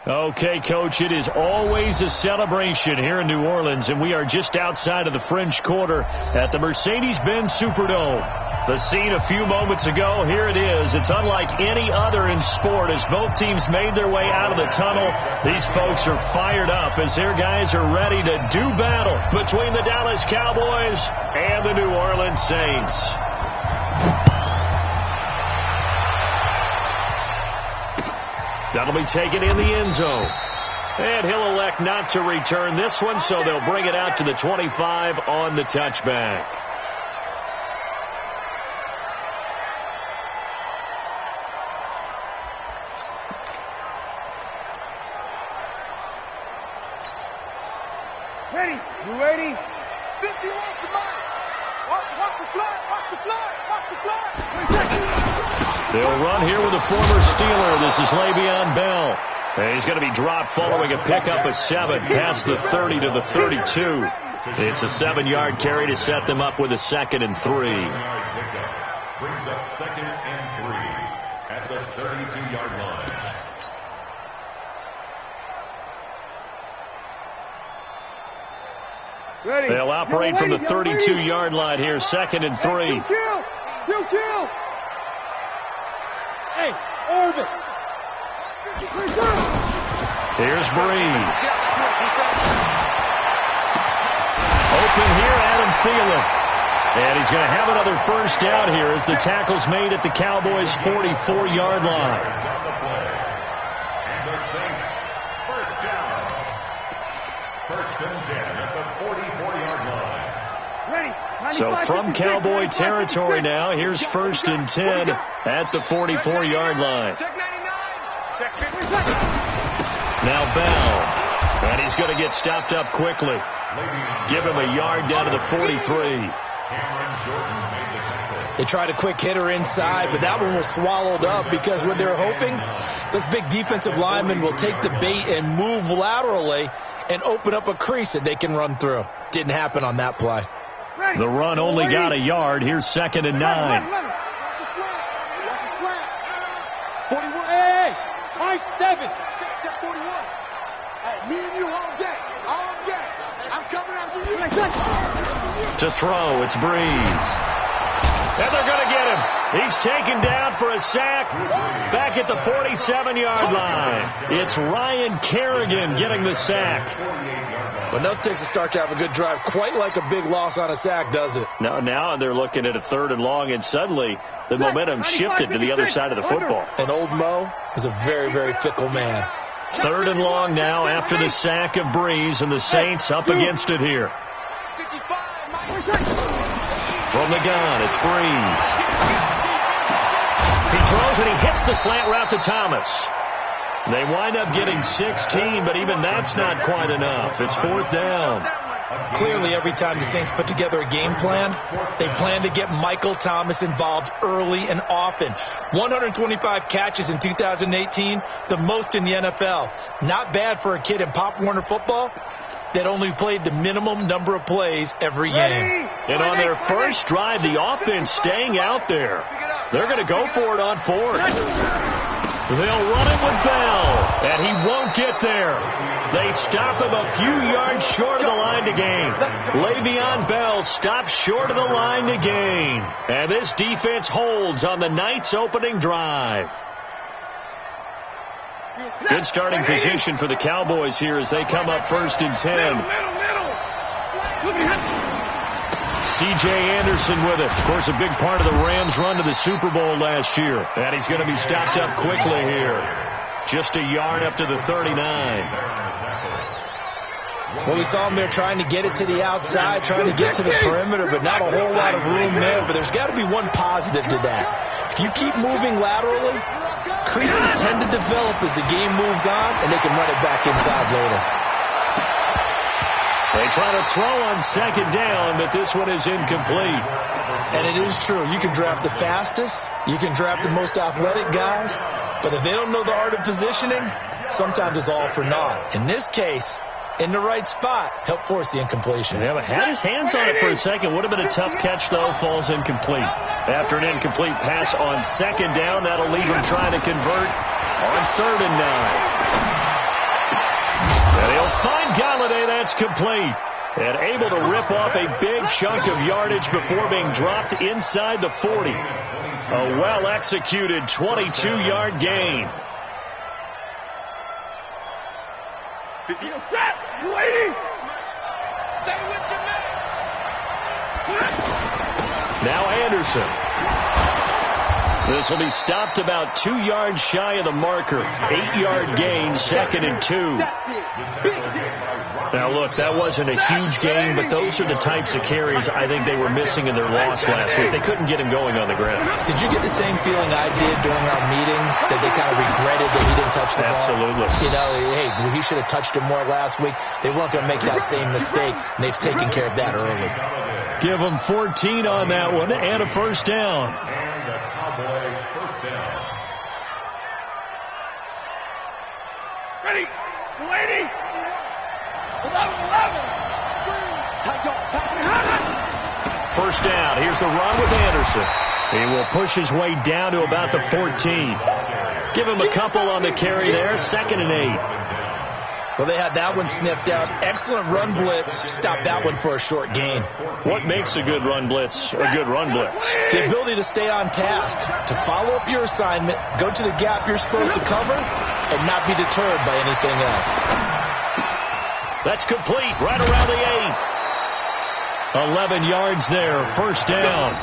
Okay, Coach, it is always a celebration here in New Orleans, and we are just outside of the French Quarter at the Mercedes-Benz Superdome. The scene a few moments ago, here it is. It's unlike any other in sport as both teams made their way out of the tunnel. These folks are fired up as their guys are ready to do battle between the Dallas Cowboys and the New Orleans Saints. That'll be taken in the end zone. And he'll elect not to return this one, so they'll bring it out to the 25 on the touchback. Ready? You ready? 51 to mine. Watch the flag. Watch the flag. Watch the flag. They'll run here with a former Steeler. This is Le'Veon Bell. And he's going to be dropped following a pickup of 7 past the 30 to the 32. It's a 7-yard carry to set them up with a 2nd and 3. Brings up 2nd and 3 at the 32-yard line. Ready. They'll operate from the 32-yard line here, 2nd and 3. Kill. Hey, Orbit. Here's Breeze. Open here, Adam Thielen. And he's going to have another first down here as the tackle's made at the Cowboys' 44-yard line. And the Saints, first down. 1st and 10 at the 44-yard line. So from Cowboy territory now, here's 1st and 10 at the 44-yard line. Now Bell. And he's going to get stopped up quickly. Give him a yard down to the 43. They tried a quick hitter inside, but that one was swallowed up because what they're hoping, those big defensive linemen will take the bait and move laterally and open up a crease that they can run through. Didn't happen on that play. The run only got a yard. Here's 2nd and 9. Watch the slant. 41. Hey, my 7. Check 41. Hey, me and you all day. I'm coming after you. To throw, it's Breeze. And they're going to get him. He's taken down for a sack back at the 47-yard line. It's Ryan Kerrigan getting the sack. But nothing takes a start to have a good drive quite like a big loss on a sack, does it? Now they're looking at a 3rd and long, and suddenly the momentum shifted to the other side of the football. And old Mo is a very, very fickle man. 3rd and long now after the sack of Breeze, and the Saints up against it here. From the gun, it's Breeze. He throws and he hits the slant route to Thomas. They wind up getting 16, but even that's not quite enough. It's 4th down. Clearly, every time the Saints put together a game plan, they plan to get Michael Thomas involved early and often. 125 catches in 2018, the most in the NFL. Not bad for a kid in Pop Warner football that only played the minimum number of plays every game. And on their first drive, the offense staying out there. They're going to go for it on 4th. They'll run it with Bell, and he won't get there. They stop him a few yards short of the line to gain. Le'Veon Bell stops short of the line to gain. And this defense holds on the night's opening drive. Good starting position for the Cowboys here as they come up 1st and 10. C.J. Anderson with it. Of course, a big part of the Rams' run to the Super Bowl last year. And he's going to be stopped up quickly here. Just a yard up to the 39. Well, we saw him there trying to get it to the outside, trying to get to the perimeter, but not a whole lot of room there. But there's got to be one positive to that. If you keep moving laterally, creases tend to develop as the game moves on, and they can run it back inside later. They try to throw on 2nd down, but this one is incomplete. And it is true. You can draft the fastest. You can draft the most athletic guys. But if they don't know the art of positioning, sometimes it's all for naught. In this case, in the right spot, helped force the incompletion. Yeah, but had his hands on it for a second. Would have been a tough catch, though. Falls incomplete. After an incomplete pass on 2nd down, that'll leave him trying to convert on 3rd and 9. They'll find Galladay. That's complete. And able to rip off a big chunk of yardage before being dropped inside the 40. A well-executed 22-yard gain. 50. Stop! You waiting! Stay with your man! Now Anderson. This will be stopped about 2 yards shy of the marker. 8-yard gain, 2nd and 2. Now, look, that wasn't a huge gain, but those are the types of carries I think they were missing in their loss last week. They couldn't get him going on the ground. Did you get the same feeling I did during our meetings, that they kind of regretted that he didn't touch the ball? Absolutely. You know, hey, he should have touched him more last week. They weren't going to make that same mistake, and they've taken care of that early. Give them 14 on that one and a first down. And the Cowboy first down. Ready! Waiting! 11! First down. Here's the run with Anderson. He will push his way down to about the 14. Give him a couple on the carry there. 2nd and 8. Well, they had that one sniffed out. Excellent run blitz. Stopped that one for a short gain. What makes a good run blitz a good run blitz? The ability to stay on task, to follow up your assignment, go to the gap you're supposed to cover, and not be deterred by anything else. That's complete right around the 8. 11 yards there. First down.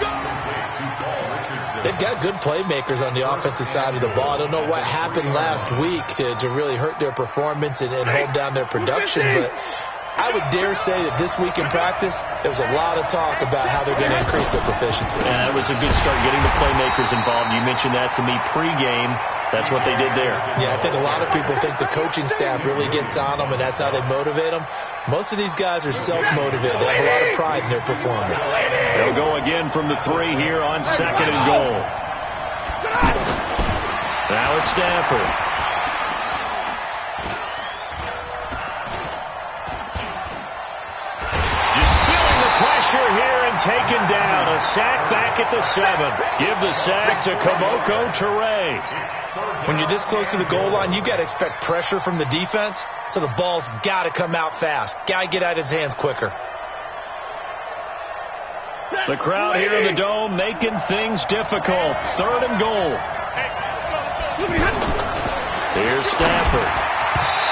They've got good playmakers on the offensive side of the ball. I don't know what happened last week to really hurt their performance and hold down their production, but I would dare say that this week in practice, there was a lot of talk about how they're going to increase their proficiency. And that was a good start, getting the playmakers involved. You mentioned that to me pregame. That's what they did there. Yeah, I think a lot of people think the coaching staff really gets on them, and that's how they motivate them. Most of these guys are self-motivated. They have a lot of pride in their performance. They'll go again from the 3 here on 2nd and goal. Now it's Stafford. Just feeling the pressure here and taken down. A sack back at the 7. Give the sack to Kamoko Toure. When you're this close to the goal line, you've got to expect pressure from the defense, so the ball's got to come out fast. Got to get out of his hands quicker. The crowd here in the Dome making things difficult. 3rd and goal. Here's Stafford.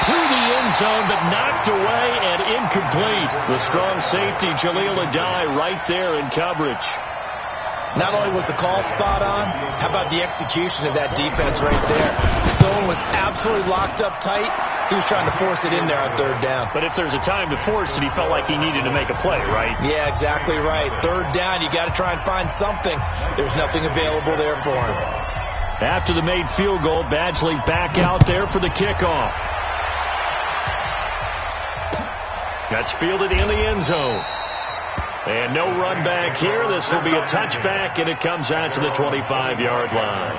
Through the end zone, but knocked away and incomplete. The strong safety, Jaleel Adai, right there in coverage. Not only was the call spot on, how about the execution of that defense right there? The zone was absolutely locked up tight. He was trying to force it in there on 3rd down. But if there's a time to force it, he felt like he needed to make a play, right? Yeah, exactly right. 3rd down, you got to try and find something. There's nothing available there for him. After the made field goal, Badgley back out there for the kickoff. That's fielded in the end zone. And no run back here. This will be a touchback, and it comes out to the 25-yard line.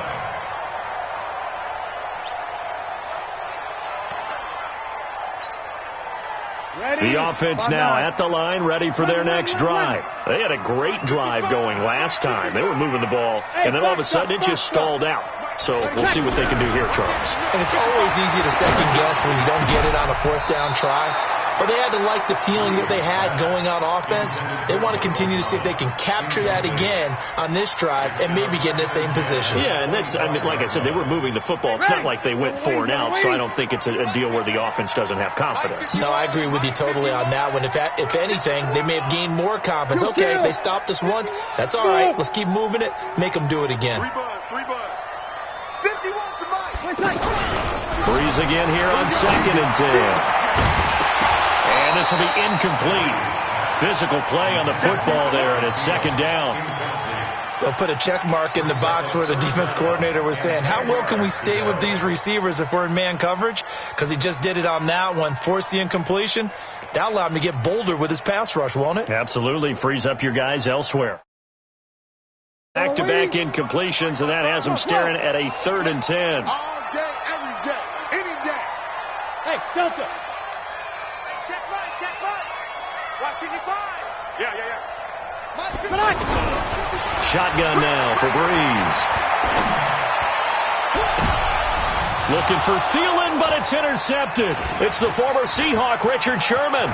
The offense now at the line, ready for their next drive. They had a great drive going last time. They were moving the ball, and then all of a sudden it just stalled out. So we'll see what they can do here, Charles. And it's always easy to second guess when you don't get it on a 4th down try. But they had to like the feeling that they had going on offense. They want to continue to see if they can capture that again on this drive and maybe get in the same position. Yeah, and that's, I mean, like I said, they were moving the football. It's not like they went 4 and out, so I don't think it's a deal where the offense doesn't have confidence. No, I agree with you totally on that one. If anything, they may have gained more confidence. Okay, they stopped us once. That's all right. Let's keep moving it. Make them do it again. 3 bud. 51 to Mike. Breeze again here on 2nd and 10. And this will be incomplete. Physical play on the football there, and it's 2nd down. They'll put a check mark in the box where the defense coordinator was saying, how well can we stay with these receivers if we're in man coverage? Because he just did it on that one, forced the incompletion. That allowed him to get bolder with his pass rush, won't it? Absolutely. Frees up your guys elsewhere. Back-to-back incompletions, and that has them staring at a 3rd and 10. All day, every day, any day. Hey, Delta. Check right. Watching you 5. Yeah. Shotgun now for Breeze. Looking for Thielen, but it's intercepted. It's the former Seahawk, Richard Sherman.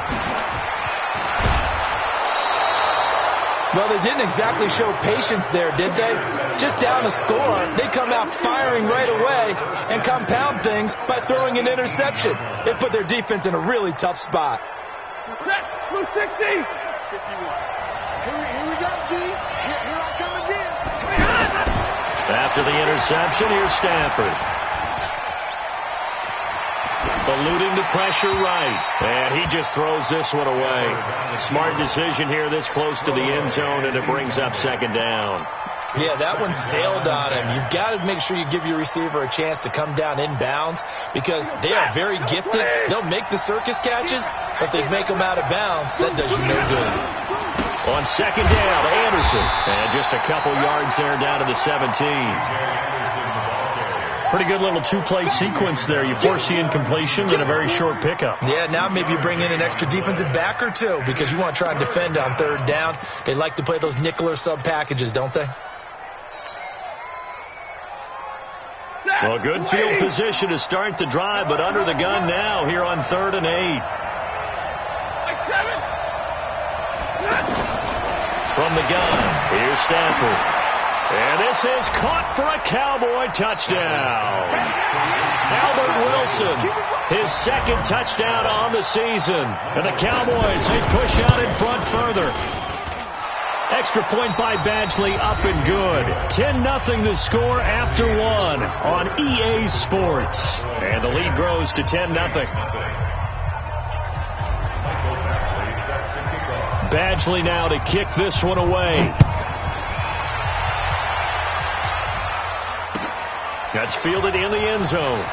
Well, they didn't exactly show patience there, did they? Just down a score, they come out firing right away and compound things by throwing an interception. It put their defense in a really tough spot. Blue 60. 51. Here we go, D. Here I come again. After the interception, here's Stafford. Eluding the pressure right. And he just throws this one away. Smart decision here this close to the end zone, and it brings up second down. Yeah, that one sailed on him. You've got to make sure you give your receiver a chance to come down inbounds because they are very gifted. They'll make the circus catches, but they make them out of bounds. That does you no good. On second down, Anderson. And just a couple yards there down to the 17. Pretty good little two-play sequence there. You force the incompletion and a very short pickup. Yeah, now maybe you bring in an extra defensive back or two because you want to try and defend on third down. They like to play those nickel or sub packages, don't they? Well, good field position to start the drive, but under the gun now here on 3rd and 8. From the gun, here's Stafford. And this is caught for a Cowboy touchdown. Albert Wilson, his second touchdown on the season. And the Cowboys, they push out in front further. Extra point by Badgley, up and good. 10-0 the score after one on EA Sports. And the lead grows to 10-0. Badgley now to kick this one away. That's fielded in the end zone.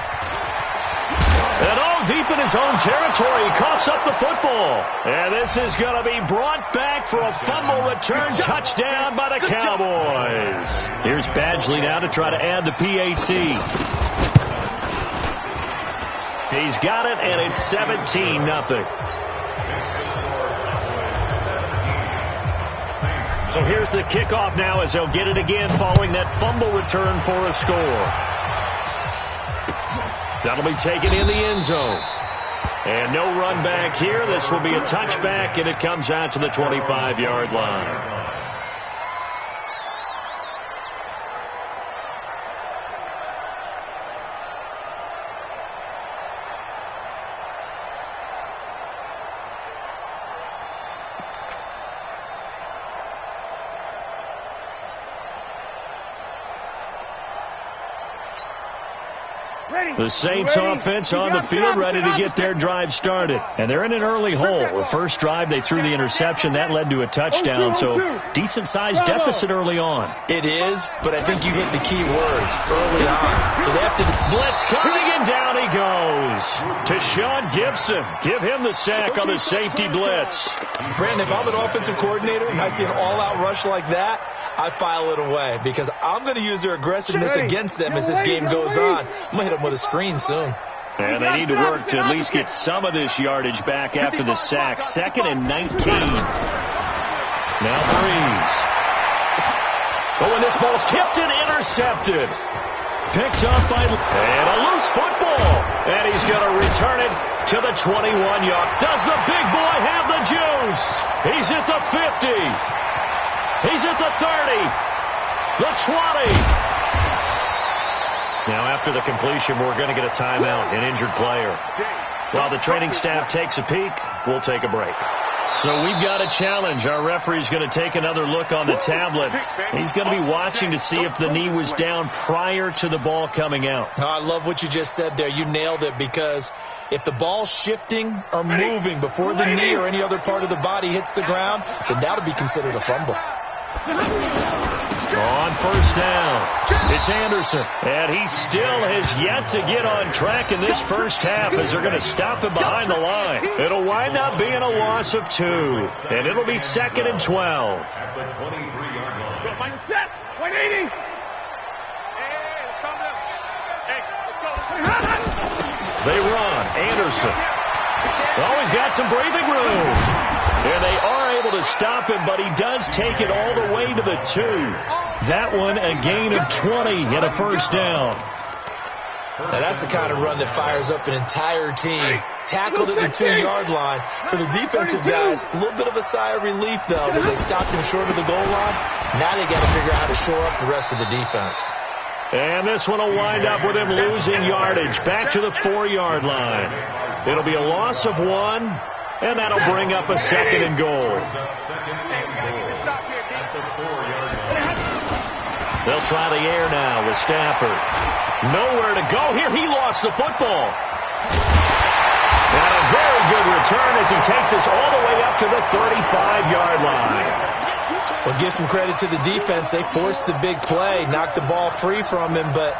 And all deep in his own territory, he coughs up the football. And this is going to be brought back for a fumble return touchdown by the Cowboys. Here's Badgley now to try to add the PAT. He's got it, and it's 17-0. So here's the kickoff now as they'll get it again following that fumble return for a score. That'll be taken in the end zone. And no run back here. This will be a touchback, and it comes out to the 25-yard line. The Saints offense on the field ready to get their drive started. And they're in an early hole. The first drive, they threw the interception. That led to a touchdown, so decent-sized deficit early on. It is, but I think you hit the key words, early on. So they have to... Blitz coming, and down he goes. To Sean Gibson. Give him the sack on the safety blitz. Brandon, if I'm an offensive coordinator and I see an all-out rush like that, I file it away because I'm going to use their aggressiveness against them as this game goes on. I'm going to hit them with a screen soon. And they need to work to at least get some of this yardage back after the sack. 2nd and 19. Now Breeze. But when this ball's tipped and intercepted. Picked up by... And a loose football. And he's going to return it to the 21-yard. Does the big boy have the juice? He's at the 50. He's at the 30, the 20. Now, after the completion, we're going to get a timeout, an injured player. While the training staff takes a peek, we'll take a break. So we've got a challenge. Our referee's going to take another look on the tablet. He's going to be watching to see if the knee was down prior to the ball coming out. Oh, I love what you just said there. You nailed it because if the ball's shifting or moving before the knee or any other part of the body hits the ground, then that'll be considered a fumble. On first down, it's Anderson. And he still has yet to get on track in this first half as they're going to stop him behind the line. It'll wind up being a loss of 2. And it'll be 2nd and 12. At the 23-yard line. Mind set. 180. Hey, let's calm down. Hey, let's go. They run. Anderson. Always got some breathing room. And they are able to stop him, but he does take it all the way to the 2. That one, a gain of 20 and a first down. Now, that's the kind of run that fires up an entire team. Tackled at the 2-yard line. For the defensive guys, a little bit of a sigh of relief, though, that they stopped him short of the goal line. Now they got to figure out how to shore up the rest of the defense. And this one will wind up with him losing yardage back to the 4-yard line. It'll be a loss of 1, and that'll bring up a 2nd and goal. They'll try the air now with Stafford. Nowhere to go here. He lost the football. And a very good return as he takes us all the way up to the 35-yard line. Well, give some credit to the defense. They forced the big play, knocked the ball free from him, but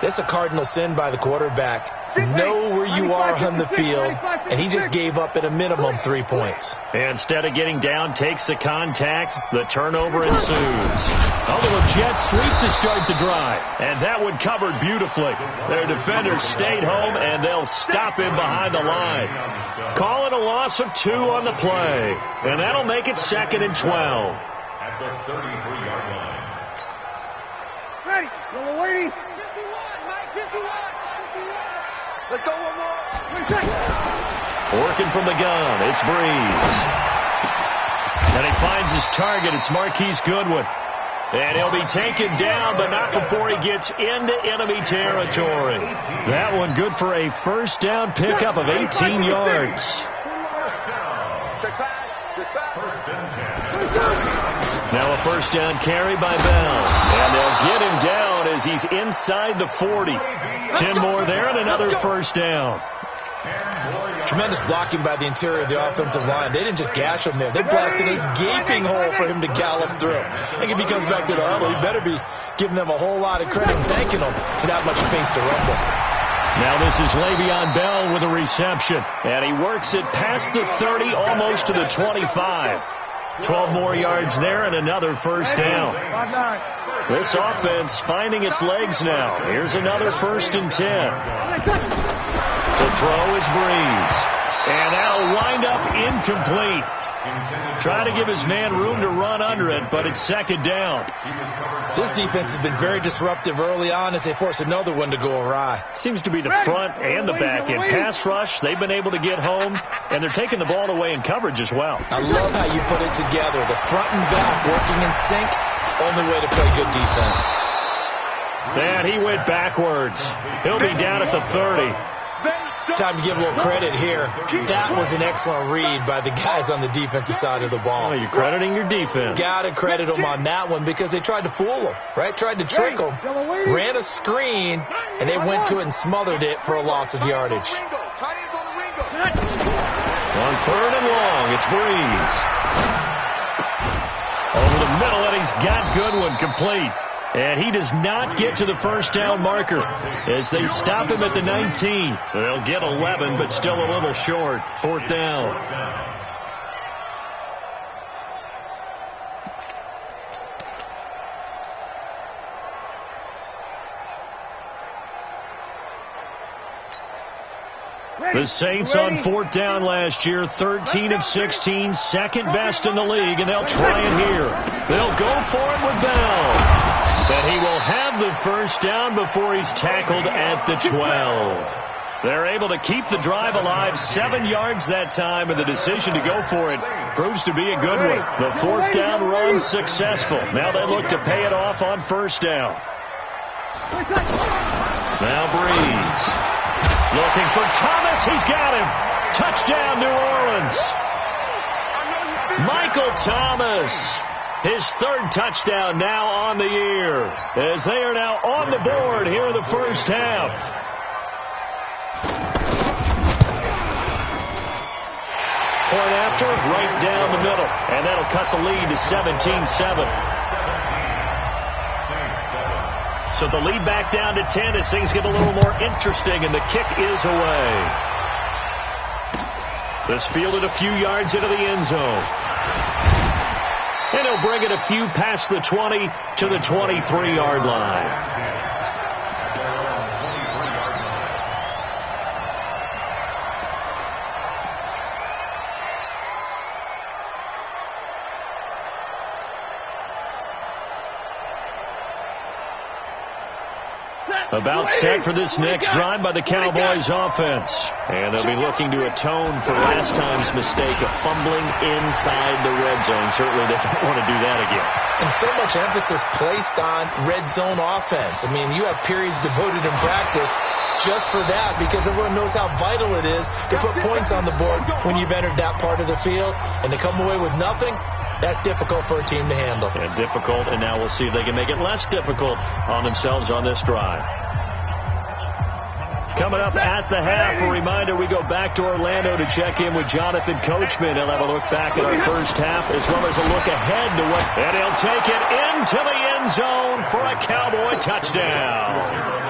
that's a cardinal sin by the quarterback. Know where you are on the field, and he just gave up at a minimum 3 points. Instead of getting down, takes the contact. The turnover ensues. A little jet sweep to start the drive, and that one covered beautifully. Their defenders stayed home, and they'll stop him behind the line. Call it a loss of 2 on the play, and that'll make it 2nd and 12. At the 33-yard line. Ready. Little lady. 51, Mike, 51. Let's go one more. Working from the gun, it's Breeze. And he finds his target. It's Marquise Goodwin. And he'll be taken down, but not before he gets into enemy territory. That one good for a first down pickup of 18 yards. Check pass. Check pass. First and 10. Now a first down carry by Bell. And they'll get him down as he's inside the 40. 10 more there and another first down. Tremendous blocking by the interior of the offensive line. They didn't just gash him there. They blasted a gaping hole for him to gallop through. I think if he comes back to the huddle, he better be giving them a whole lot of credit and thanking them for that much space to rumble. Now this is Le'Veon Bell with a reception. And he works it past the 30, almost to the 25. 12 more yards there and another first down. This offense finding its legs now. Here's another 1st and 10. To throw is Breeze. And that'll wind up incomplete. Trying to give his man room to run under it, but it's 2nd down. This defense has been very disruptive early on as they force another one to go awry. Seems to be the front and the back end. Pass rush, they've been able to get home, and they're taking the ball away in coverage as well. I love how you put it together. The front and back working in sync, only way to play good defense. And he went backwards. He'll be down at the 30. Time to give a little credit here. That was an excellent read by the guys on the defensive side of the ball. Oh, you're crediting your defense. Got to credit them on that one because they tried to fool them, right? Tried to trick them, ran a screen, and they went to it and smothered it for a loss of yardage. On 3rd and long, it's Breeze. Over the middle, and he's got Goodwin complete. And he does not get to the first down marker as they stop him at the 19. They'll get 11, but still a little short. 4th down. The Saints on 4th down last year, 13 of 16, second best in the league, and they'll try it here. They'll go for it with Bell. And he will have the first down before he's tackled at the 12. They're able to keep the drive alive, 7 yards that time, and the decision to go for it proves to be a good one. The 4th down run successful. Now they look to pay it off on first down. Now Breeze. Looking for Thomas. He's got him. Touchdown, New Orleans. Michael Thomas. His 3rd touchdown now on the year as they are now on the board here in the first half. Point after, right down the middle. And that'll cut the lead to 17-7. So the lead back down to 10 as things get a little more interesting, and the kick is away. This fielded a few yards into the end zone. And he'll bring it a few past the 20 to the 23-yard line. About set for this next drive by the Cowboys offense. And they'll be looking to atone for last time's mistake of fumbling inside the red zone. Certainly they don't want to do that again. And so much emphasis placed on red zone offense. I mean, you have periods devoted in practice just for that, because everyone knows how vital it is to put points on the board when you've entered that part of the field. And to come away with nothing, that's difficult for a team to handle. And difficult, and now we'll see if they can make it less difficult on themselves on this drive. Coming up at the half, a reminder, we go back to Orlando to check in with Jonathan Coachman. He'll have a look back at our first half as well as a look ahead to what... And he'll take it into the end zone for a Cowboy touchdown.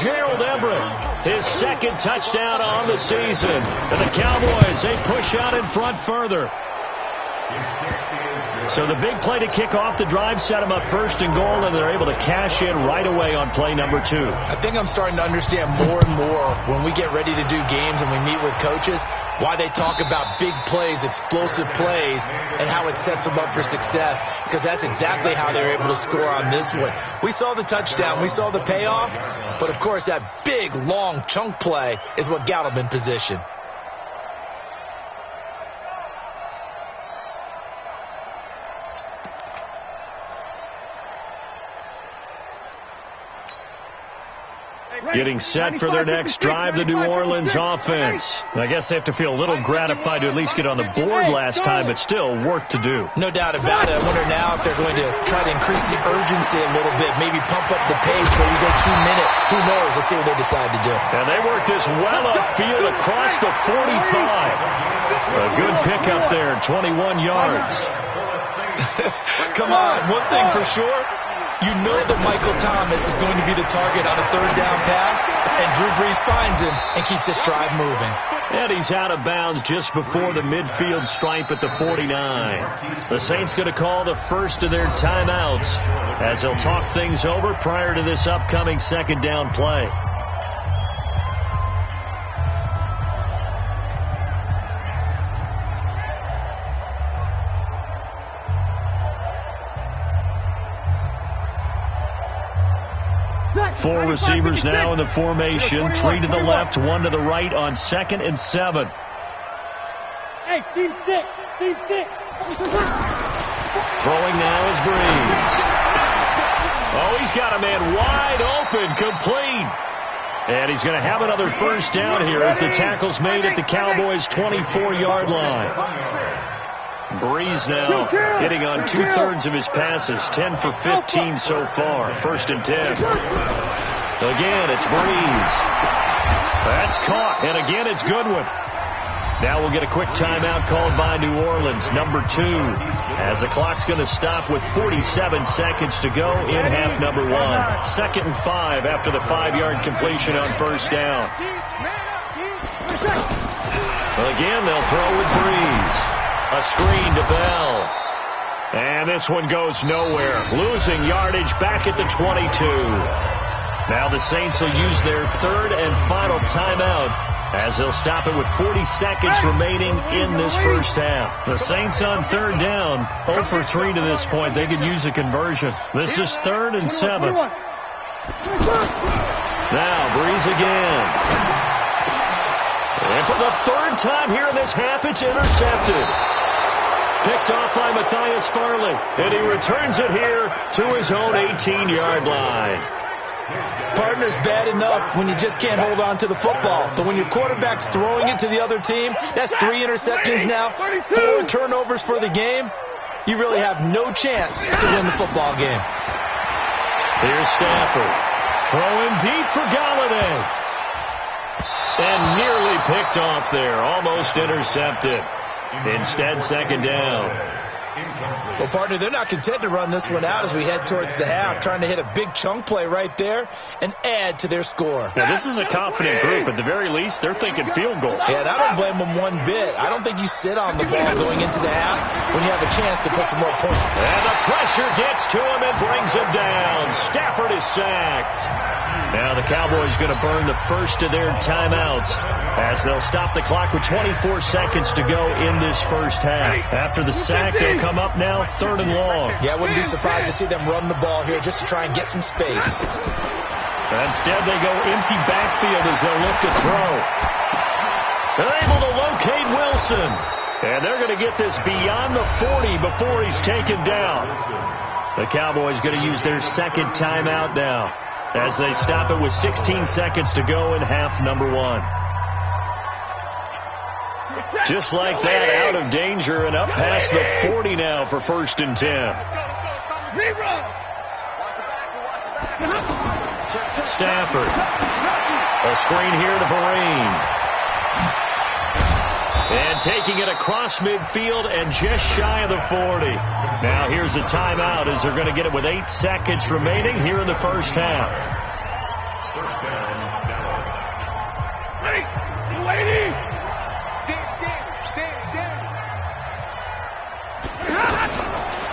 Gerald Everett, his second touchdown on the season. And the Cowboys, they push out in front further. So the big play to kick off the drive set them up first and goal, and they're able to cash in right away on play number 2. I think I'm starting to understand more and more when we get ready to do games and we meet with coaches why they talk about big plays, explosive plays, and how it sets them up for success, because that's exactly how they're able to score on this one. We saw the touchdown, we saw the payoff, but of course that big, long chunk play is what got them in position. Getting set for their next drive, the New Orleans offense. I guess they have to feel a little gratified to at least get on the board last time, but still work to do. No doubt about it. I wonder now if they're going to try to increase the urgency a little bit, maybe pump up the pace where we go 2 minutes. Who knows? Let's see what they decide to do. And they work this well upfield across the 45. A good pickup there, 21 yards. Come on, one thing for sure. You know that Michael Thomas is going to be the target on a third down pass, and Drew Brees finds him and keeps this drive moving. And he's out of bounds just before the midfield stripe at the 49. The Saints going to call the first of their timeouts as they'll talk things over prior to this upcoming second down play. Four receivers now in the formation. 3 to the left, 1 to the right on 2nd and 7. Hey, team 6. Team 6. Throwing now is Brees. Oh, he's got a man wide open, complete. And he's going to have another first down here as the tackle's made at the Cowboys' 24-yard line. Brees now hitting on 2/3 of his passes, 10 for 15 so far. 1st and 10. Again, it's Brees. That's caught, and again, it's Goodwin. Now we'll get a quick timeout called by New Orleans, number 2, as the clock's going to stop with 47 seconds to go in half number 1. 2nd and 5 after the 5-yard completion on first down. Again, they'll throw with Brees. A screen to Bell. And this one goes nowhere. Losing yardage back at the 22. Now the Saints will use their third and final timeout as they'll stop it with 40 seconds remaining in this first half. The Saints on third down, 0 for 3 to this point. They could use a conversion. This is 3rd and 7. Now Brees again. And for the 3rd time here in this half, it's intercepted. Picked off by Matthias Farley, and he returns it here to his own 18-yard line. Partner's bad enough when you just can't hold on to the football. But when your quarterback's throwing it to the other team, that's 3 interceptions now, 4 turnovers for the game. You really have no chance to win the football game. Here's Stafford. Throwing deep for Galladay. And nearly picked off there. Almost intercepted. Instead, 2nd down. Well, partner, they're not content to run this one out as we head towards the half, trying to hit a big chunk play right there and add to their score. Now, this is a confident group. At the very least, they're thinking field goal. Yeah, and I don't blame them one bit. I don't think you sit on the ball going into the half when you have a chance to put some more points. And the pressure gets to him and brings him down. Stafford is sacked. Now the Cowboys going to burn the first of their timeouts as they'll stop the clock with 24 seconds to go in this first half. After the sack, they'll come up now 3rd and long. Yeah, I wouldn't be surprised to see them run the ball here just to try and get some space. Instead, they go empty backfield as they'll look to throw. They're able to locate Wilson. And they're going to get this beyond the 40 before he's taken down. The Cowboys going to use their second timeout now as they stop it with 16 seconds to go in half number 1. Just like that, out of danger and up past the 40 now for 1st and 10. Stafford. A screen here to Vereen. And taking it across midfield and just shy of the 40. Now here's a timeout as they're going to get it with 8 seconds remaining here in the first half. First down, Dallas. Waiting.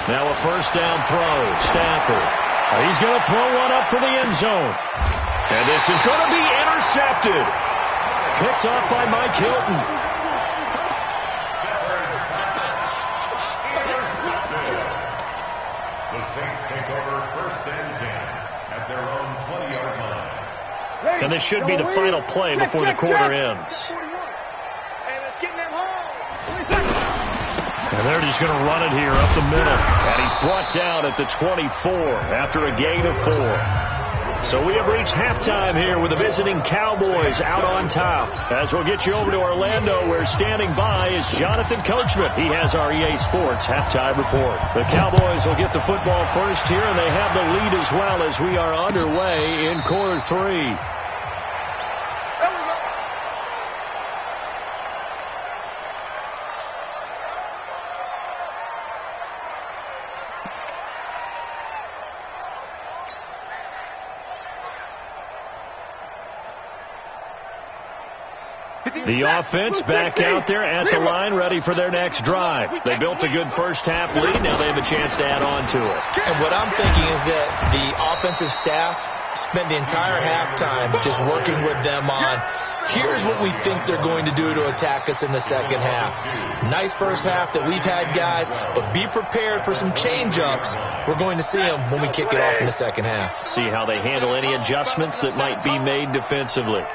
Now a first down throw. Stafford. He's going to throw one up for the end zone. And this is going to be intercepted. Picked off by Mike Hilton. The Saints take over 1st and 10 at their own 20-yard line. And this should be the final play before the quarter ends. And they're just going to run it here up the middle. And he's brought down at the 24 after a gain of 4. So we have reached halftime here with the visiting Cowboys out on top. As we'll get you over to Orlando, where standing by is Jonathan Coachman. He has our EA Sports halftime report. The Cowboys will get the football first here, and they have the lead as well as we are underway in quarter 3. The offense back out there at the line, ready for their next drive. They built a good first half lead. Now they have a chance to add on to it. And what I'm thinking is that the offensive staff spent the entire halftime just working with them on, here's what we think they're going to do to attack us in the second half. Nice first half that we've had, guys, but be prepared for some change-ups. We're going to see them when we kick it off in the second half. See how they handle any adjustments that might be made defensively.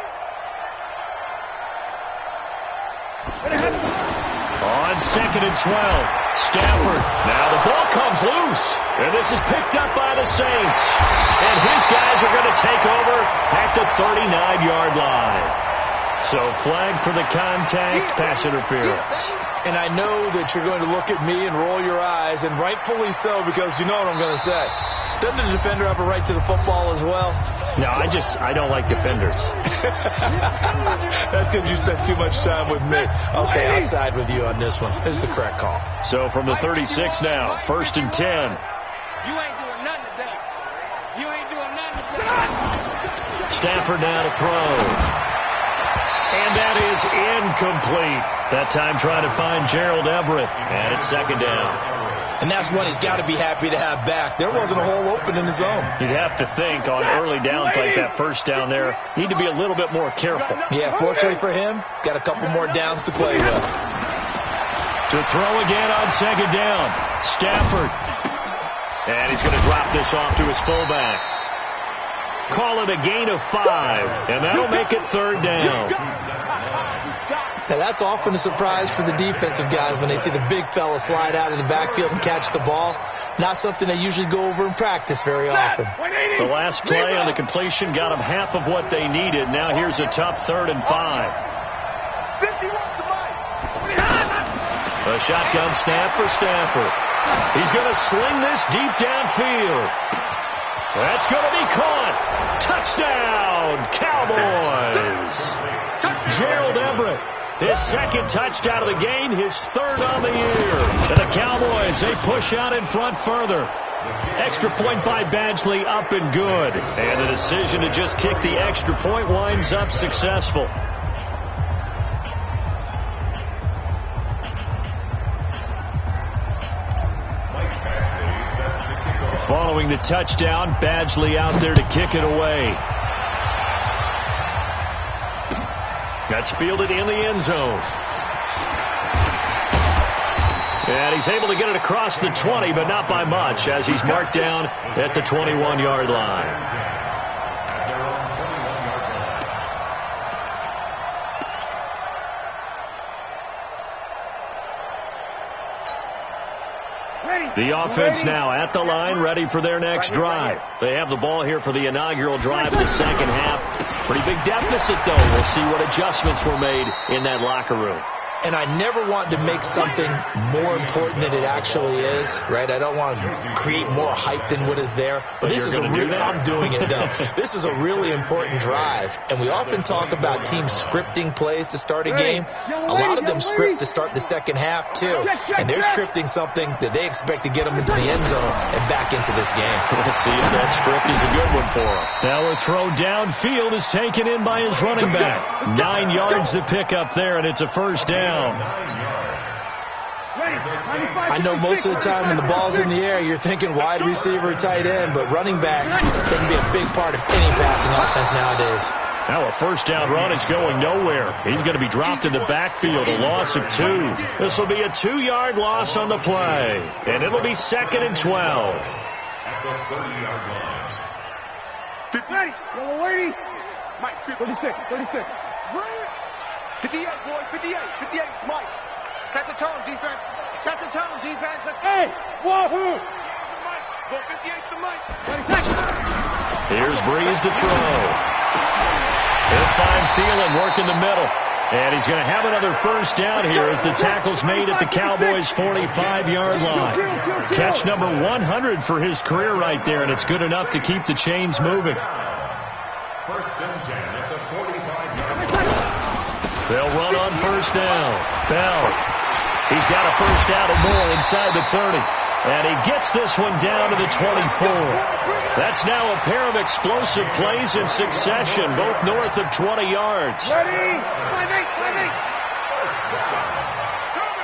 On 2nd and 12, Stafford. Now the ball comes loose, and this is picked up by the Saints. And his guys are going to take over at the 39-yard line. So flag for the contact, pass interference. And I know that you're going to look at me and roll your eyes, and rightfully so, because you know what I'm going to say. Doesn't the defender have a right to the football as well? No, I don't like defenders. That's because you spent too much time with me. Okay, I'll side with you on this one. This is the correct call. So from the 36 now, 1st and 10. You ain't doing nothing today. You ain't doing nothing today. Stafford now to throw. And that is incomplete. That time trying to find Gerald Everett. And it's 2nd down. And that's one he's got to be happy to have back. There wasn't a hole open in his zone. You'd have to think on early downs like that first down there, need to be a little bit more careful. Yeah, fortunately for him, got a couple more downs to play with. To throw again on 2nd down, Stafford. And he's going to drop this off to his fullback. Call it a gain of 5, and that'll make it 3rd down. Now, that's often a surprise for the defensive guys when they see the big fella slide out of the backfield and catch the ball. Not something they usually go over in practice very often. The last play on the completion got them half of what they needed. Now here's a tough 3rd and 5. A shotgun snap for Stafford. He's going to sling this deep downfield. That's going to be caught. Touchdown, Cowboys. Gerald Everett. His 2nd touchdown of the game, his 3rd on the year. And the Cowboys, they push out in front further. Extra point by Badgley, up and good. And the decision to just kick the extra point winds up successful. Following the touchdown, Badgley out there to kick it away. That's fielded in the end zone. And he's able to get it across the 20, but not by much, as he's marked down at the 21-yard line. The offense now at the line, ready for their next drive. They have the ball here for the inaugural drive of the second half. Pretty big deficit, though. We'll see what adjustments were made in that locker room. And I never want to make something more important than it actually is, right? I don't want to create more hype than what is there. But this is I'm doing it, though. This is a really important drive. And we often talk about teams scripting plays to start a game. A lot of them script to start the second half, too. And they're scripting something that they expect to get them into the end zone and back into this game. We'll see if that script is a good one for them. Now a throw downfield is taken in by his running back. 9 yards to pick up there, and it's a first down. I know most of the time when the ball's in the air, you're thinking wide receiver, tight end, but running backs, they can be a big part of any passing offense nowadays. Now a first down run is going nowhere. He's going to be dropped in the backfield, a loss of 2. This will be a 2-yard loss on the play, and it'll be 2nd and 12. At the 30-yard line. 50. Yellow lady. Mike, 36. 58, boys, 58, Mike. Set the tone, defense. Set the tone, defense. Let's go. Hey, wahoo! Go 58's the Mike. Here's Breeze to throw. He'll find Thielen working the middle. And he's going to have another first down here as the tackle's made at the Cowboys' 45-yard line. Catch number 100 for his career right there, and it's good enough to keep the chains moving. First and 10 at the 45-yard line. They'll run on first down. Bell. He's got a first down and more inside the 30. And he gets this one down to the 24. That's now a pair of explosive plays in succession, both north of 20 yards. Ready? 5-8.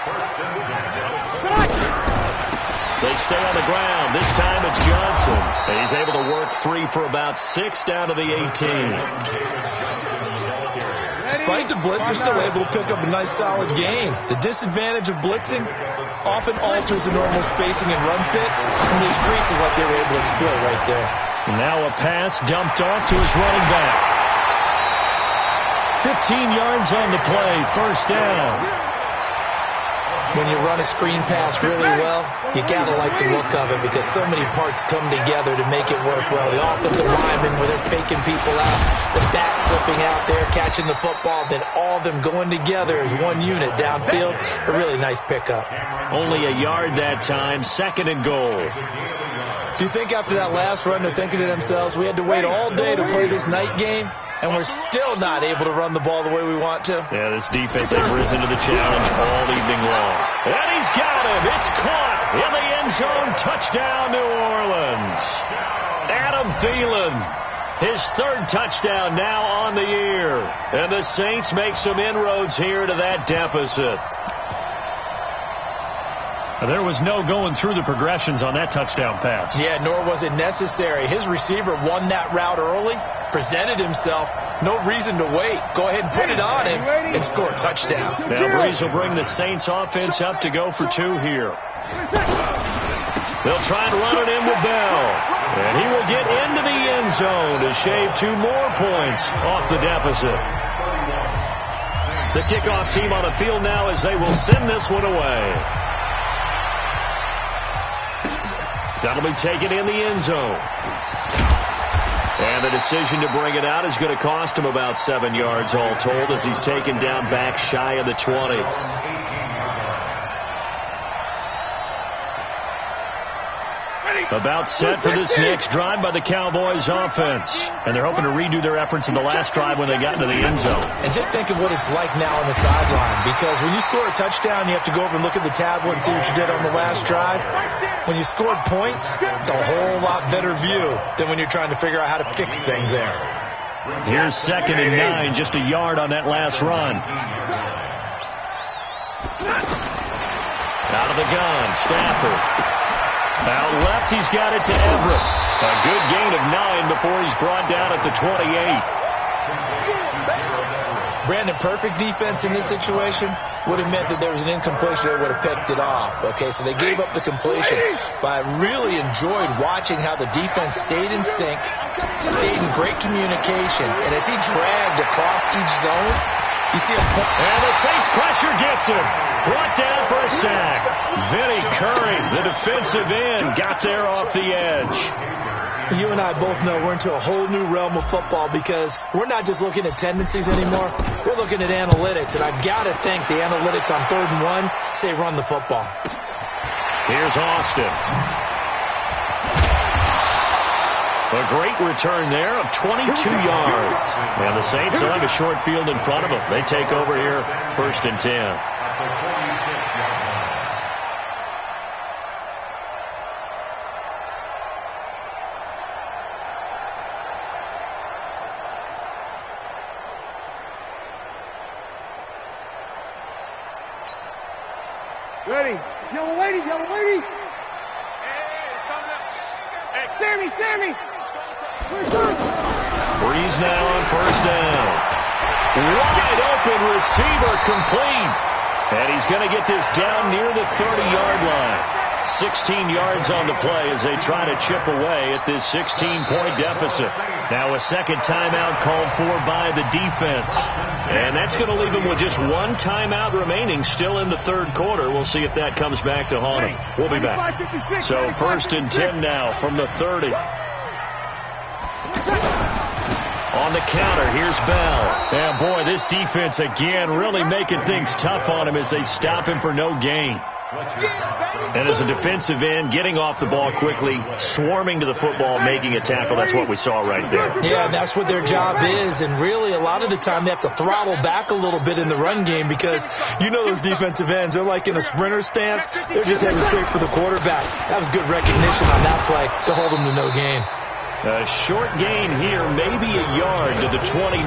First and 10. They stay on the ground. This time it's Johnson. And he's able to work free for about 6 down to the 18. Despite the blitz, they're still able to pick up a nice, solid gain. The disadvantage of blitzing often alters the normal spacing and run fits, and there's creases like they were able to exploit right there. Now a pass dumped off to his running back. 15 yards on the play, first down. When you run a screen pass really well, you got to like the look of it because so many parts come together to make it work well. The offensive linemen, where they're faking people out, the back slipping out there, catching the football, then all of them going together as one unit downfield. A really nice pickup. Only a yard that time, 2nd and goal. Do you think after that last run they're thinking to themselves, we had to wait all day to play this night game, and we're still not able to run the ball the way we want to? Yeah, this defense has risen to the challenge all evening long. And he's got him. It's caught in the end zone. Touchdown, New Orleans. Adam Thielen, his 3rd touchdown now on the year. And the Saints make some inroads here to that deficit. There was no going through the progressions on that touchdown pass. Yeah, nor was it necessary. His receiver won that route early, presented himself. No reason to wait. Go ahead and put it on him and score a touchdown. Now Breeze will bring the Saints offense up to go for 2 here. They'll try and run it in with Bell. And he will get into the end zone to shave 2 more points off the deficit. The kickoff team on the field now as they will send this one away. That'll be taken in the end zone. And the decision to bring it out is going to cost him about 7 yards all told as he's taken down back shy of the 20. About set for this next drive by the Cowboys offense. And they're hoping to redo their efforts in the last drive when they got into the end zone. And just think of what it's like now on the sideline. Because when you score a touchdown, you have to go over and look at the tablet and see what you did on the last drive. When you scored points, it's a whole lot better view than when you're trying to figure out how to fix things there. Here's 2nd and 9, just a yard on that last run. Out of the gun, Stafford. Out left, he's got it to Everett. A good gain of 9 before he's brought down at the 28. Brandon, perfect defense in this situation would have meant that there was an incompletion that would have picked it off. Okay, so they gave up the completion. But I really enjoyed watching how the defense stayed in sync, stayed in great communication. And as he dragged across each zone, You see him. And the Saints pressure gets him. Brought down for a sack. Vinny Curry, the defensive end, got there off the edge. You and I both know we're into a whole new realm of football because we're not just looking at tendencies anymore. We're looking at analytics, and I've got to think the analytics on 3rd and 1 say run the football. Here's Austin. A great return there of 22 yards. And the Saints will have a short field in front of them. They take over here, 1st and 10. Ready. Yellow lady, yellow lady. Hey, Sammy. Breeze now on 1st down. Wide open receiver complete. And he's going to get this down near the 30-yard line. 16 yards on the play as they try to chip away at this 16-point deficit. Now a second timeout called for by the defense. And that's going to leave them with just one timeout remaining still in the 3rd quarter. We'll see if that comes back to haunt them. We'll be back. So 1st and 10 now from the 30. On the counter, here's Bell. And boy, this defense again really making things tough on him as they stop him for no gain. And as a defensive end, getting off the ball quickly, swarming to the football, making a tackle. That's what we saw right there. Yeah, and that's what their job is. And really, a lot of the time, they have to throttle back a little bit in the run game because you know those defensive ends, they're like in a sprinter stance. They're just heading straight for the quarterback. That was good recognition on that play to hold them to no gain. A short gain here, maybe a yard to the 29.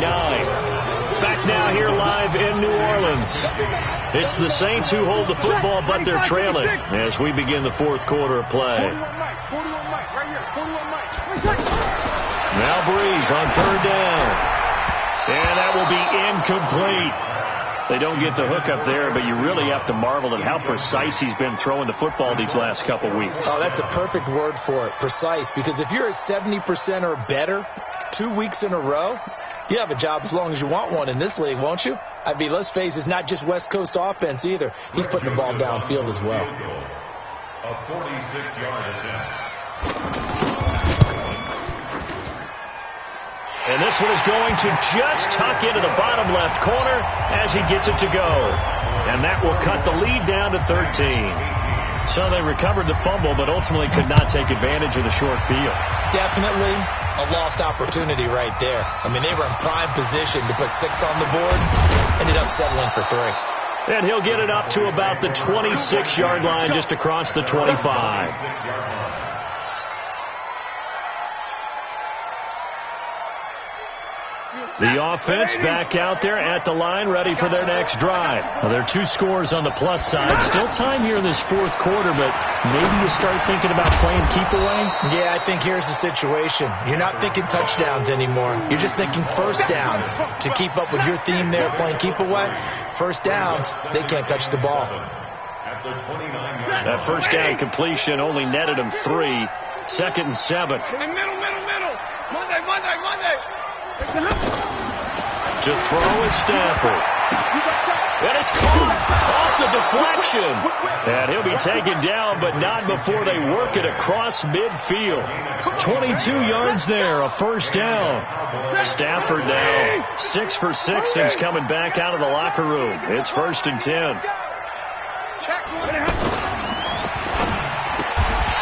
Back now here live in New Orleans. It's the Saints who hold the football, but they're trailing as we begin the 4th quarter of play. 41 Mike, right here. 41 Mike. Now Breeze on 3rd down. And that will be incomplete. They don't get the hook up there, but you really have to marvel at how precise he's been throwing the football these last couple weeks. Oh, that's the perfect word for it, precise, because if you're at 70% or better 2 weeks in a row, you have a job as long as you want one in this league, won't you? I mean, let's face it, it's not just West Coast offense either. He's putting the ball downfield as well. A 46-yard attempt. And this one is going to just tuck into the bottom left corner as he gets it to go. And that will cut the lead down to 13. So they recovered the fumble, but ultimately could not take advantage of the short field. Definitely a lost opportunity right there. I mean, they were in prime position to put 6 on the board, ended up settling for 3. And he'll get it up to about the 26-yard line, just across the 25. The offense back out there at the line, ready for their next drive. Well, there are 2 scores on the plus side. Still time here in this 4th quarter, but maybe you start thinking about playing keep away? Yeah, I think here's the situation. You're not thinking touchdowns anymore. You're just thinking first downs. To keep up with your theme there, playing keep away, first downs, they can't touch the ball. That first down completion only netted him 3. 2nd and 7. Middle. Monday. To throw is Stafford. And it's caught off the deflection. And he'll be taken down, but not before they work it across midfield. 22 yards there, a first down. Stafford now 6 for 6 since coming back out of the locker room. It's 1st and 10.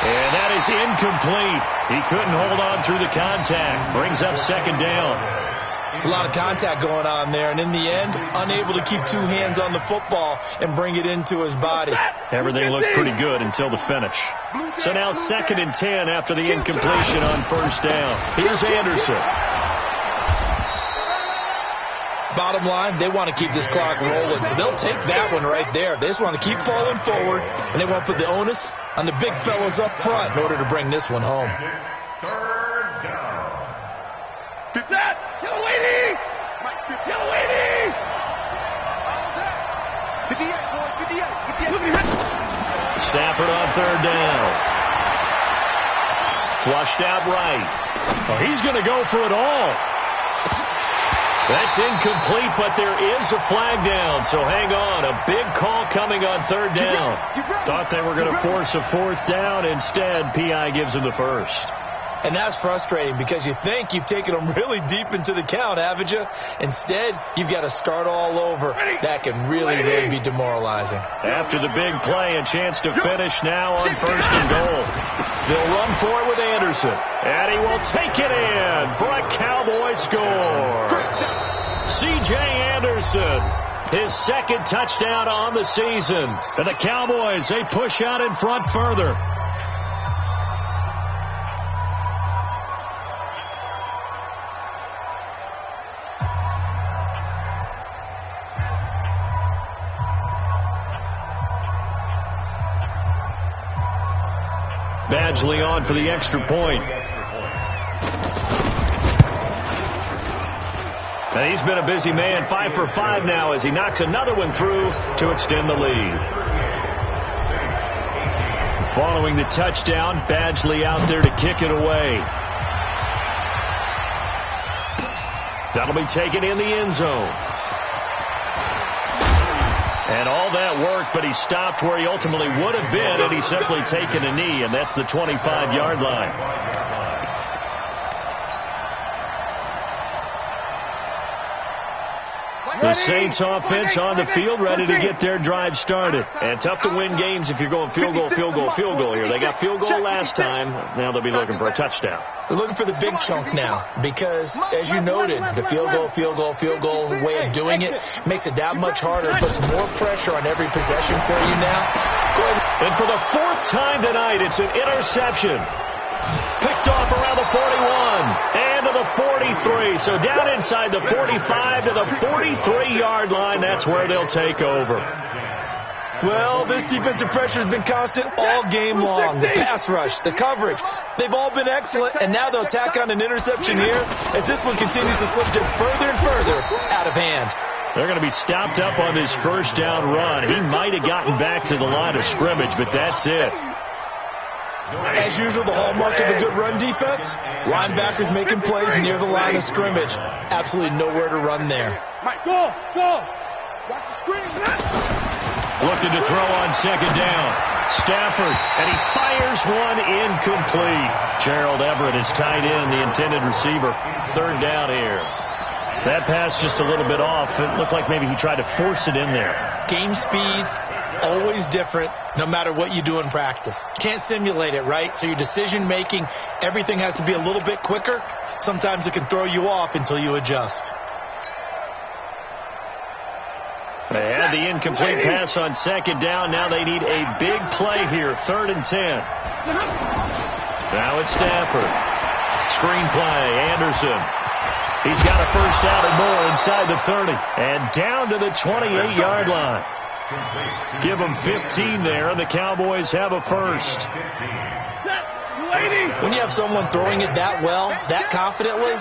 And that is incomplete. He couldn't hold on through the contact. Brings up 2nd down. It's a lot of contact going on there, and in the end, unable to keep 2 hands on the football and bring it into his body. Everything looked pretty good until the finish. So now 2nd and 10 after the incompletion on 1st down. Here's Anderson. Bottom line, they want to keep this clock rolling, so they'll take that one right there. They just want to keep falling forward, and they want to put the onus on the big fellas up front in order to bring this one home. 3rd down. That! Yellow lady! 58, boy, 58. Stafford on 3rd down. Flushed out right. Oh, he's going to go for it all. That's incomplete, but there is a flag down, so hang on. A big call coming on third down. Thought they were going to force a fourth down. Instead, P.I. gives them the first. And that's frustrating because you think you've taken them really deep into the count, haven't you? Instead, you've got to start all over. That can really be demoralizing. After the big play, a chance to finish now on first and goal. They'll run for it with Anderson. And he will take it in for a Cowboy score. C.J. Anderson, his second touchdown on the season. And the Cowboys, they push out in front further. Badgley on for the extra point. And he's been a busy man, 5 for 5 now as he knocks another one through to extend the lead. Following the touchdown, Badgley out there to kick it away. That'll be taken in the end zone. And all that worked, but he stopped where he ultimately would have been, and he's simply taken a knee, and that's the 25-yard line. The Saints offense on the field, ready to get their drive started. And tough to win games if you're going field goal here. They got field goal last time. Now they'll be looking for a touchdown. They're looking for the big chunk now because, as you noted, the field goal way of doing it makes it that much harder, puts more pressure on every possession for you now. And for the fourth time tonight, it's an interception. Picked off around the 41 and to the 43. So down inside the 45 to the 43-yard line. That's where they'll take over. Well, this defensive pressure has been constant all game long. The pass rush, the coverage, they've all been excellent, and now they'll tack on an interception here as this one continues to slip just further and further out of hand. They're going to be stopped up on this first down run. He might have gotten back to the line of scrimmage, but that's it. As usual, the hallmark of a good run defense, linebackers making plays near the line of scrimmage. Absolutely nowhere to run there. Mike, go! Watch the screen. Looking to throw on second down. Stafford, and he fires one incomplete. Gerald Everett is tied in, the intended receiver. Third down here. That pass just a little bit off. It looked like maybe he tried to force it in there. Game speed, always different, no matter what you do in practice. Can't simulate it, right? So your decision-making, everything has to be a little bit quicker. Sometimes it can throw you off until you adjust. They had the incomplete pass on second down. Now they need a big play here, 3rd and 10. Now it's Stafford. Screen play, Anderson. He's got a first down and more inside the 30. And down to the 28-yard line. Give them 15 there, and the Cowboys have a first. When you have someone throwing it that well, that confidently,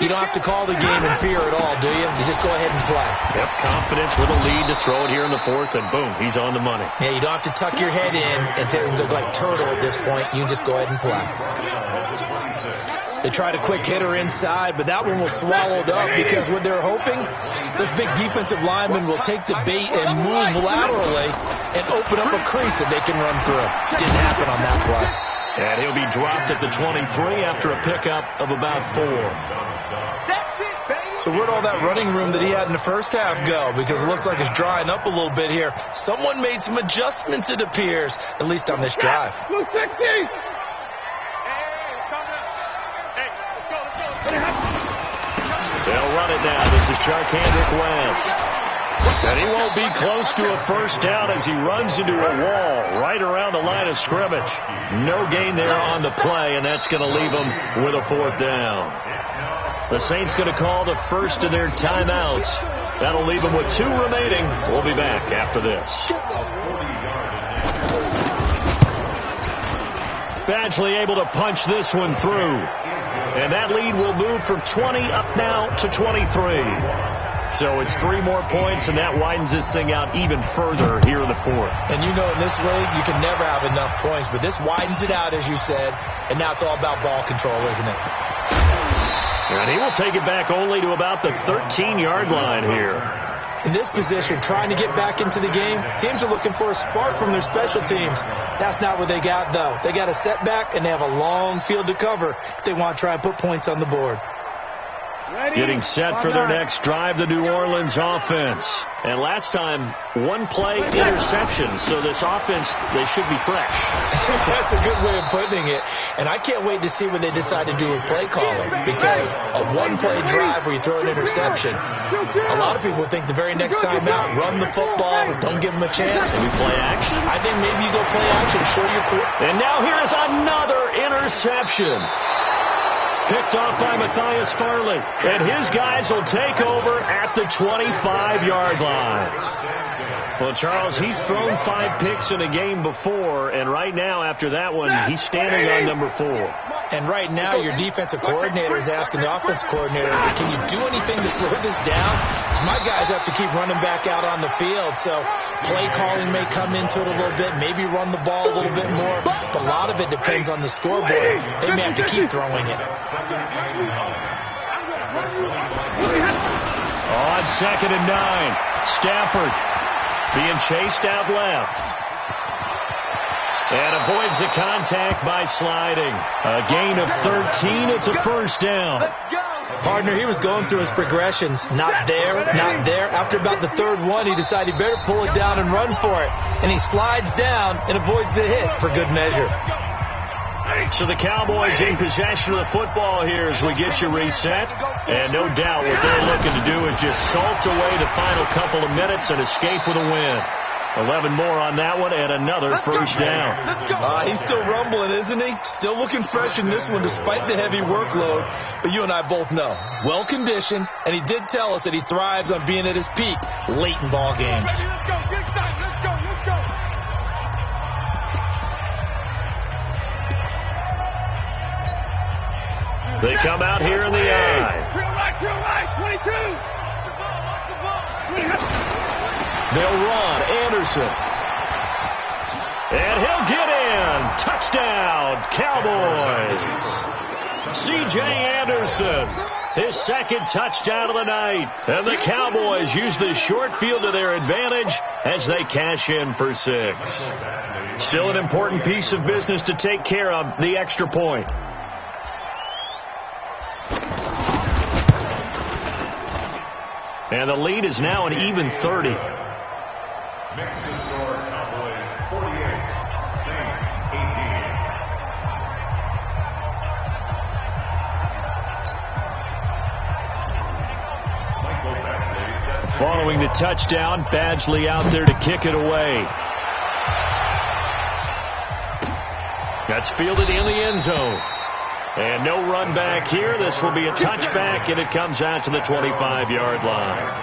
you don't have to call the game in fear at all, do you? You just go ahead and play. Yep, confidence with a lead to throw it here in the 4th, and boom, he's on the money. Yeah, you don't have to tuck your head in and look like turtle at this point. You just go ahead and play. They tried a quick hitter inside, but that one was swallowed up because what they're hoping, this big defensive lineman will take the bait and move laterally and open up a crease that they can run through. Didn't happen on that play. And he'll be dropped at the 23 after a pickup of about 4. So where'd all that running room that he had in the first half go? Because it looks like it's drying up a little bit here. Someone made some adjustments, it appears, at least on this drive. They'll run it now. This is Charkandrick West. And he won't be close to a first down as he runs into a wall right around the line of scrimmage. No gain there on the play, and that's going to leave him with a 4th down. The Saints going to call the first of their timeouts. That'll leave them with 2 remaining. We'll be back after this. Badgley able to punch this one through. And that lead will move from 20 up now to 23. So it's 3 more points, and that widens this thing out even further here in the 4th. And you know in this league, you can never have enough points, but this widens it out, as you said, and now it's all about ball control, isn't it? And he will take it back only to about the 13-yard line here. In this position, trying to get back into the game, teams are looking for a spark from their special teams. That's not what they got, though. They got a setback, and they have a long field to cover if they want to try and put points on the board. Getting set for their next drive, the New Orleans offense. And last time, one play interception, so this offense, they should be fresh. That's a good way of putting it. And I can't wait to see what they decide to do with play calling, because a one-play drive where you throw an interception, a lot of people think the very next time out, run the football, don't give them a chance. Maybe play action? I think maybe you go play action, show your core. And now here is another interception. Picked off by Matthias Farley. And his guys will take over at the 25-yard line. Well, Charles, he's thrown 5 picks in a game before, and right now, after that one, he's standing on number 4. And right now, your defensive coordinator is asking the offensive coordinator, can you do anything to slow this down? Because my guys have to keep running back out on the field, so play calling may come into it a little bit, maybe run the ball a little bit more, but a lot of it depends on the scoreboard. They may have to keep throwing it. On 2nd and 9, Stafford being chased out left. And avoids the contact by sliding. A gain of 13. It's a first down. Partner, he was going through his progressions. Not there, not there. After about the 3rd one, he decided he better pull it down and run for it. And he slides down and avoids the hit for good measure. So the Cowboys in possession of the football here as we get you reset. And no doubt what they're looking to do is just salt away the final couple of minutes and escape with a win. 11 more on that one and another first down. He's still rumbling, isn't he? Still looking fresh in this one despite the heavy workload. But you and I both know, well-conditioned, and he did tell us that he thrives on being at his peak late in ball games. Let's go. Let's go. They come out here in the eye. Drill right, 22. They'll run. Anderson. And he'll get in. Touchdown, Cowboys. C.J. Anderson, his 2nd touchdown of the night. And the Cowboys use the short field to their advantage as they cash in for 6. Still an important piece of business to take care of, the extra point. And the lead is now an even 30. Next to score, Cowboys 48, Saints 18. Following the touchdown, Badgley out there to kick it away. That's fielded in the end zone. And no run back here. This will be a touchback, and it comes out to the 25-yard line.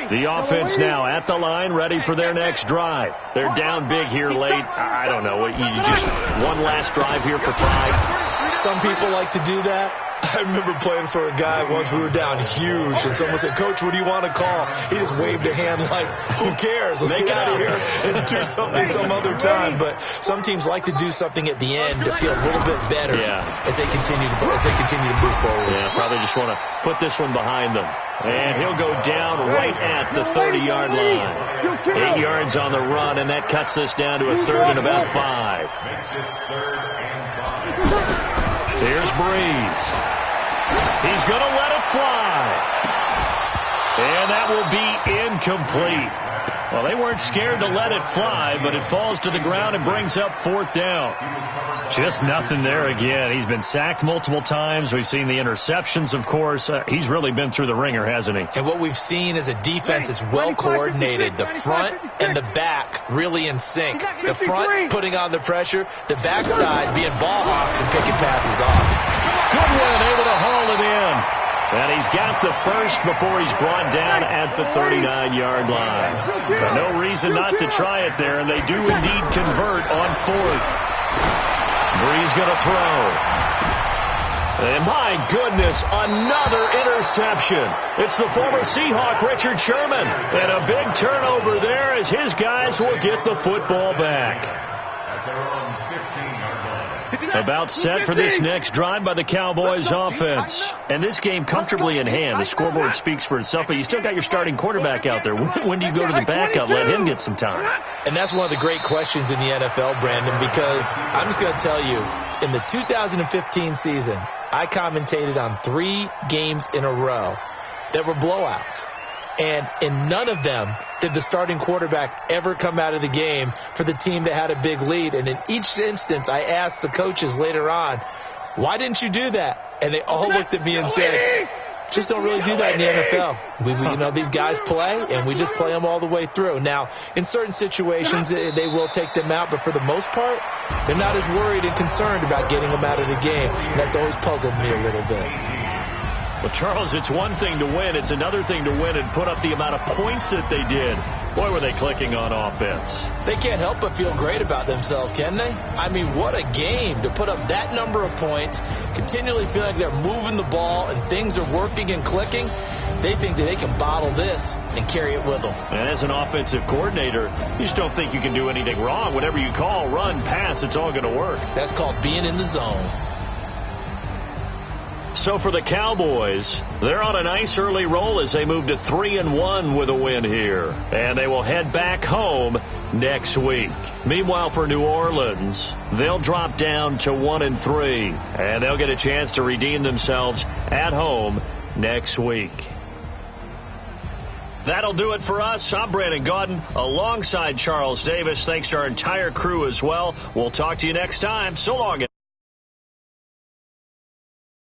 The offense now at the line, ready for their next drive. They're down big here late. I don't know. You just one last drive here for pride. Some people like to do that. I remember playing for a guy once. We were down huge, and someone said, "Coach, what do you want to call?" He just waved a hand like, "Who cares? Let's get out of here and do something some other time." But some teams like to do something at the end to feel a little bit better as they continue to move forward. Yeah, probably just want to put this one behind them. And he'll go down right at the 30-yard line. 8 yards on the run, and that cuts this down to a 3rd and about 5. Makes it 3rd and 5. Here's Breeze. He's going to let it fly. And that will be incomplete. Well, they weren't scared to let it fly, but it falls to the ground and brings up 4th down. Just nothing there again. He's been sacked multiple times. We've seen the interceptions, of course. He's really been through the ringer, hasn't he? And what we've seen is a defense that's well coordinated. The front and the back really in sync. The front putting on the pressure, the backside being ball hawks and picking passes off. Good one, able to haul it in. And he's got the first before he's brought down at the 39-yard line. But no reason not to try it there, and they do indeed convert on 4th. Breeze going to throw. And my goodness, another interception. It's the former Seahawk, Richard Sherman. And a big turnover there as his guys will get the football back. At their own 15-yard line. About set for this next drive by the Cowboys offense. And this game comfortably in hand. The scoreboard speaks for itself, but you still got your starting quarterback out there. When do you go to the backup? Let him get some time. And that's one of the great questions in the NFL, Brandon, because I'm just going to tell you, in the 2015 season, I commentated on 3 games in a row that were blowouts. And in none of them did the starting quarterback ever come out of the game for the team that had a big lead. And in each instance, I asked the coaches later on, why didn't you do that? And they all looked at me and said, just don't really do that in the NFL. These guys play, and we just play them all the way through. Now, in certain situations, they will take them out, but for the most part, they're not as worried and concerned about getting them out of the game. And that's always puzzled me a little bit. Well, Charles, it's one thing to win. It's another thing to win and put up the amount of points that they did. Boy, were they clicking on offense. They can't help but feel great about themselves, can they? I mean, what a game to put up that number of points, continually feel like they're moving the ball and things are working and clicking. They think that they can bottle this and carry it with them. And as an offensive coordinator, you just don't think you can do anything wrong. Whatever you call, run, pass, it's all going to work. That's called being in the zone. So for the Cowboys, they're on a nice early roll as they move to 3-1 with a win here. And they will head back home next week. Meanwhile, for New Orleans, they'll drop down to 1-3. And they'll get a chance to redeem themselves at home next week. That'll do it for us. I'm Brandon Gaudin alongside Charles Davis. Thanks to our entire crew as well. We'll talk to you next time. So long,